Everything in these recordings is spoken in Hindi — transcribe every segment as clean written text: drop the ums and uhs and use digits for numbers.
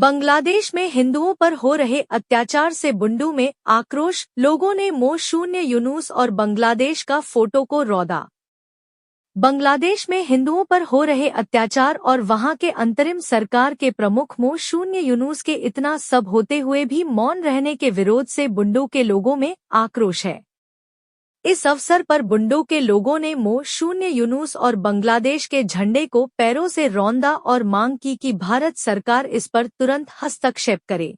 बांग्लादेश में हिंदुओं पर हो रहे अत्याचार से बुंडू में आक्रोश, लोगों ने मोह यूनुस और बांग्लादेश का फोटो को रौदा। बांग्लादेश में हिंदुओं पर हो रहे अत्याचार और वहां के अंतरिम सरकार के प्रमुख मोह यूनुस के इतना सब होते हुए भी मौन रहने के विरोध से बुंडू के लोगों में आक्रोश है। इस अवसर पर बुंडू के लोगों ने मोह यूनुस और बांग्लादेश के झंडे को पैरों से रौंदा और मांग की कि भारत सरकार इस पर तुरंत हस्तक्षेप करे।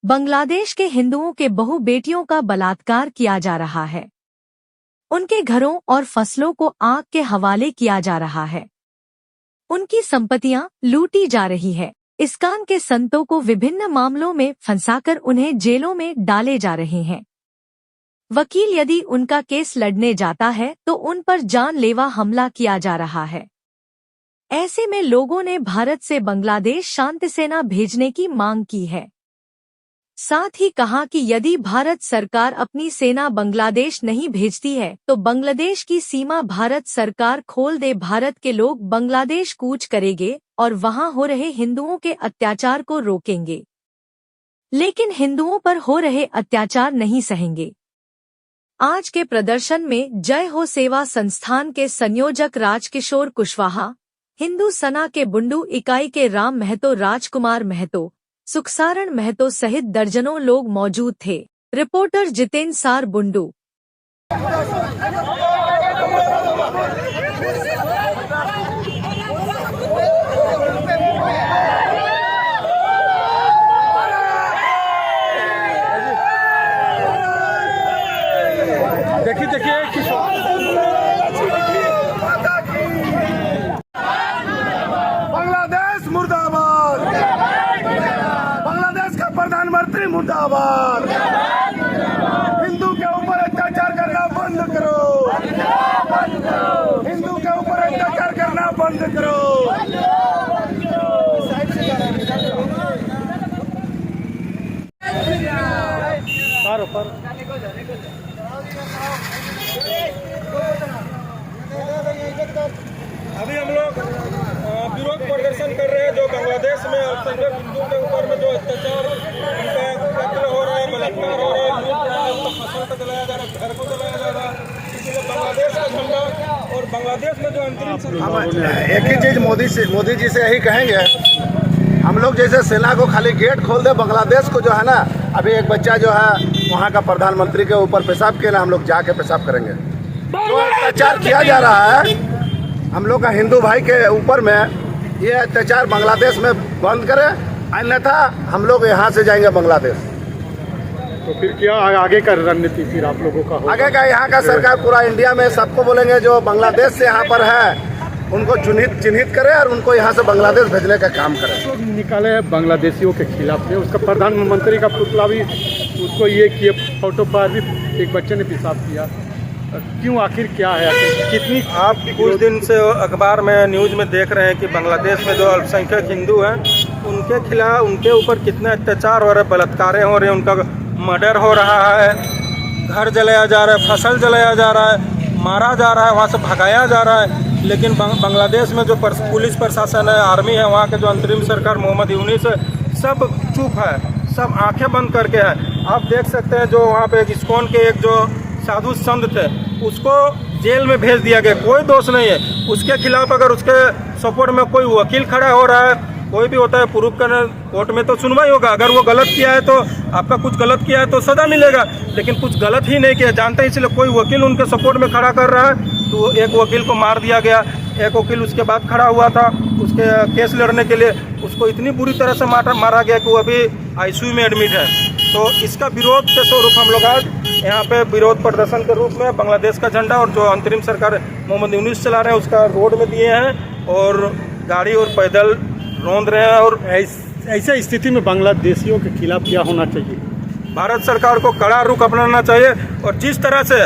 बांग्लादेश के हिंदुओं के बहु बेटियों का बलात्कार किया जा रहा है, उनके घरों और फसलों को आग के हवाले किया जा रहा है, उनकी संपत्तियां लूटी जा रही है। इस्कान के संतों को विभिन्न मामलों में फंसाकर उन्हें जेलों में डाले जा रहे हैं। वकील यदि उनका केस लड़ने जाता है तो उन पर जानलेवा हमला किया जा रहा है। ऐसे में लोगों ने भारत से बांग्लादेश शांति सेना भेजने की मांग की है। साथ ही कहा कि यदि भारत सरकार अपनी सेना बांग्लादेश नहीं भेजती है तो बांग्लादेश की सीमा भारत सरकार खोल दे। भारत के लोग बांग्लादेश कूच करेंगे और वहां हो रहे हिंदुओं के अत्याचार को रोकेंगे, लेकिन हिंदुओं पर हो रहे अत्याचार नहीं सहेंगे। आज के प्रदर्शन में जय हो सेवा संस्थान के संयोजक राजकिशोर कुशवाहा, हिंदू सना के बुंडू इकाई के राम महतो, राजकुमार महतो, सुखसारण महतो सहित दर्जनों लोग मौजूद थे। रिपोर्टर जितेंद्र सार, बुंडू। देखिए बांग्लादेश मुर्दाबाद, बांग्लादेश का प्रधानमंत्री मुर्दाबाद। हिंदू के ऊपर अत्याचार करना बंद करो, हिंदू के ऊपर अत्याचार करना बंद करो। अभी हम लोग विरोध प्रदर्शन कर रहे हैं जो बांग्लादेश में अल्पसंख्यक हिंदुओं के ऊपर में जो अत्याचार, उनका कत्ल हो रहा है, बलात्कार हो रहा है, लूट रहा है, उनका फसल को जलाया जा रहा है, घर को जलाया जा रहा है। इसलिए बांग्लादेश का झंडा और बांग्लादेश में जो अंतरिम एक ही चीज मोदी जी से यही कहेंगे, हम लोग जैसे सेना को खाली गेट खोल दे, बांग्लादेश को जो है ना, अभी एक बच्चा जो है वहाँ का प्रधानमंत्री के ऊपर पेशाब किया, हम लोग जाके पेशाब करेंगे। जो अत्याचार किया जा रहा है हम लोग का हिंदू भाई के ऊपर में, ये अत्याचार बांग्लादेश में बंद करें, अन्यथा हम लोग यहाँ से जाएंगे बांग्लादेश। तो फिर क्या आगे का रणनीति फिर आप लोगों का होगा? आगे का यहाँ का सरकार पूरा इंडिया में सबको बोलेंगे जो बांग्लादेश से यहाँ पर है उनको चिन्हित करे और उनको यहाँ से बांग्लादेश भेजने का काम करे। तो निकाले हैं बांग्लादेशियों के खिलाफ में, उसका प्रधानमंत्री का पुतला भी उसको ये किए, फोटो पर भी एक बच्चे ने पेशाब किया। क्यों, आखिर क्या है? कितनी आप कुछ दिन से अखबार में न्यूज़ में देख रहे हैं कि बांग्लादेश में जो अल्पसंख्यक हिंदू हैं उनके खिलाफ, उनके ऊपर कितने अत्याचार हो रहे हैं, बलात्कार हो रहे हैं, उनका मर्डर हो रहा है, घर जलाया जा रहा है, फसल जलाया जा रहा है, मारा जा रहा है, वहाँ से भगाया जा रहा है। लेकिन बांग्लादेश में जो पुलिस प्रशासन है, आर्मी है, वहाँ के जो अंतरिम सरकार मोहम्मद यूनुस है, सब चुप है, सब आंखें बंद करके है। आप देख सकते हैं जो वहाँ पे इस्कॉन के एक जो साधु संत थे उसको जेल में भेज दिया गया, कोई दोष नहीं है उसके खिलाफ। अगर उसके सपोर्ट में कोई वकील खड़ा हो रहा है, कोई भी होता है प्रूफ करने, कोर्ट में तो सुनवाई होगा। अगर वो गलत किया है तो आपका कुछ गलत किया है तो सजा मिलेगा, लेकिन कुछ गलत ही नहीं किया जानते हैं, इसलिए कोई वकील उनके सपोर्ट में खड़ा कर रहा है। तो एक वकील को मार दिया गया, एक वकील उसके बाद खड़ा हुआ था उसके केस लड़ने के लिए, उसको इतनी बुरी तरह से मारा गया कि वो अभी ICU में एडमिट है। तो इसका विरोध के स्वरूप हम लोग आज यहाँ पे विरोध प्रदर्शन के रूप में बांग्लादेश का झंडा और जो अंतरिम सरकार मोहम्मद यूनुस चला रहे हैं उसका रोड में दिए हैं और गाड़ी और पैदल रौंद रहे हैं। और ऐसे स्थिति में बांग्लादेशियों के खिलाफ क्या होना चाहिए? भारत सरकार को कड़ा रुख अपनाना चाहिए। और जिस तरह से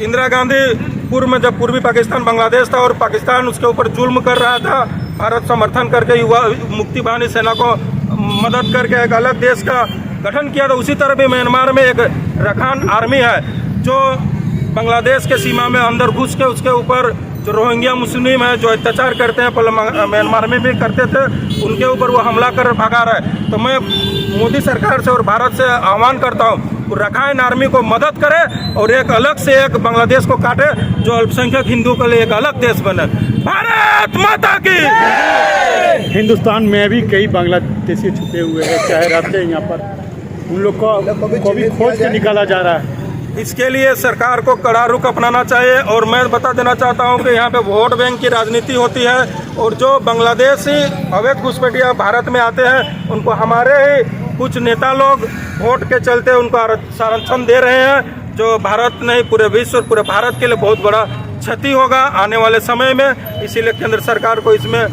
इंदिरा गांधी पूर्व में जब पूर्वी पाकिस्तान बांग्लादेश था और पाकिस्तान उसके ऊपर जुल्म कर रहा था, भारत समर्थन करके युवा मुक्ति बाहिनी सेना को मदद करके एक अलग देश का गठन किया था, उसी तरह भी म्यांमार में एक रखान आर्मी है जो बांग्लादेश के सीमा में अंदर घुस के उसके ऊपर जो रोहिंग्या मुस्लिम है जो अत्याचार करते हैं, पहले म्यांमार में भी करते थे, उनके ऊपर वो हमला कर भगा रहा है। तो मैं मोदी सरकार से और भारत से आह्वान करता हूँ, रखाइन आर्मी को मदद करे और एक अलग से एक बांग्लादेश को काटे, जो अल्पसंख्यक हिंदू के लिए एक अलग देश बने। भारत माता की। हिंदुस्तान में भी कई बांग्लादेशी छुपे हुए हैं, चाहे रहते हैं यहाँ पर, उन लोग को भी खोज के निकाला जा रहा है। इसके लिए सरकार को कड़ा रुख अपनाना चाहिए। और मैं बता देना चाहता हूं कि यहाँ पे वोट बैंक की राजनीति होती है, और जो बांग्लादेशी अवैध घुसपैठिया भारत में आते हैं, उनको हमारे ही कुछ नेता लोग वोट के चलते उनको संरक्षण दे रहे हैं, जो भारत नहीं पूरे विश्व और पूरे भारत के लिए बहुत बड़ा क्षति होगा आने वाले समय में। इसीलिए केंद्र सरकार को इसमें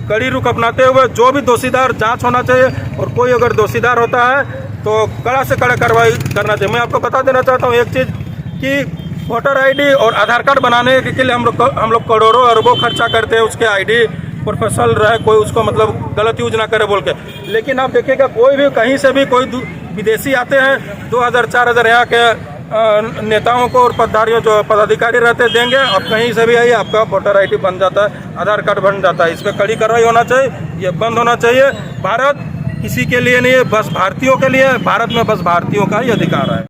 कड़ी रुख अपनाते हुए जो भी दोषीदार जांच होना चाहिए, और कोई अगर दोषीदार होता है तो कड़ा से कड़ा कार्रवाई करना चाहिए। मैं आपको बता देना चाहता हूँ एक चीज़ कि वोटर आईडी और आधार कार्ड बनाने के लिए हम लोग करोड़ों अरबों खर्चा करते हैं, उसके आईडी प्रोफेशनल रहे, कोई उसको मतलब गलत यूज ना करे बोल के। लेकिन आप देखिएगा कोई भी कहीं से भी कोई विदेशी आते हैं, 2000-4000 यहाँ के नेताओं को और पदाधिकारियों जो पदाधिकारी रहते देंगे, अब कहीं से भी आइए आपका वोटर आईडी बन जाता है, आधार कार्ड बन जाता है। इस पर कड़ी कार्रवाई होना चाहिए, ये बंद होना चाहिए। भारत किसी के लिए नहीं है, बस भारतीयों के लिए। भारत में बस भारतीयों का ही अधिकार है।